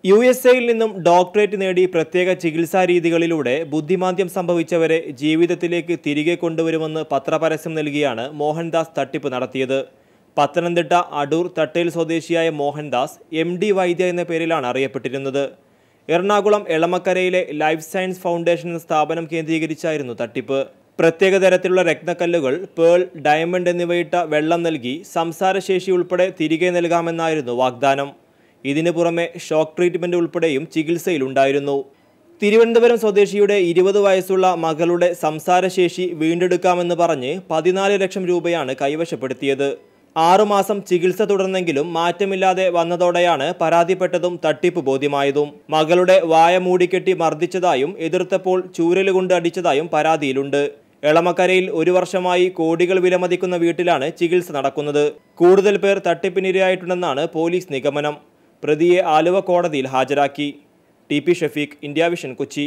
യുഎസ്എയിൽ നിന്നും ഡോക്ടറേറ്റ് നേടി പ്രത്യേക ചികിത്സാ രീതികളിലൂടെ ബുദ്ധിമാന്ദ്യം സംഭവിച്ചവരെ ജീവിതത്തിലേക്ക് തിരികെ കൊണ്ടുവരുമെന്ന് പത്രപരസ്യം നൽകിയാണ് മോഹൻദാസ് തട്ടിപ്പ് നടത്തിയത്. പത്തനംതിട്ട അടൂർ തട്ടേൽ സ്വദേശിയായ മോഹൻദാസ് എം.ഡി. വൈദ്യ എന്ന പേരിലാണ് അറിയപ്പെട്ടിരുന്നത്. എറണാകുളം എളമക്കരയിലെ ലൈഫ് സയൻസ് ഫൗണ്ടേഷൻ എന്ന സ്ഥാപനം കേന്ദ്രീകരിച്ചായിരുന്നു തട്ടിപ്പ്. പ്രത്യേക തരത്തിലുള്ള രത്നക്കല്ലുകൾ, പേൾ, ഡയമണ്ട് എന്നിവയിട്ട വെള്ളം നൽകി സംസാരശേഷി ഉൾപ്പെടെ തിരികെ നൽകാമെന്നായിരുന്നു വാഗ്ദാനം. ഇതിനു പുറമെ ഷോക്ക് ട്രീറ്റ്മെന്റ് ഉൾപ്പെടെയും ചികിത്സയിലുണ്ടായിരുന്നു. തിരുവനന്തപുരം സ്വദേശിയുടെ 20 വയസ്സുള്ള മകളുടെ സംസാരശേഷി വീണ്ടെടുക്കാമെന്ന് പറഞ്ഞ് 14 ലക്ഷം രൂപയാണ് കൈവശപ്പെടുത്തിയത്. 6 മാസം ചികിത്സ തുടർന്നെങ്കിലും മാറ്റമില്ലാതെ വന്നതോടെയാണ് പരാതിപ്പെട്ടതും തട്ടിപ്പ് ബോധ്യമായതും. മകളുടെ വായ മൂടിക്കെട്ടി മർദ്ദിച്ചതായും എതിർത്തപ്പോൾ ചൂരലുകൊണ്ട് അടിച്ചതായും പരാതിയിലുണ്ട്. എളമക്കരയിൽ 1 വർഷമായി കോടികൾ വിലമതിക്കുന്ന വീട്ടിലാണ് ചികിത്സ നടക്കുന്നത്. കൂടുതൽ പേർ തട്ടിപ്പിനിരയായിട്ടുണ്ടെന്നാണ് പോലീസ് നിഗമനം. പ്രതിയെ ആലുവ കോടതിയിൽ ഹാജരാക്കി. TP. Shafeeq, India vision, Kochi.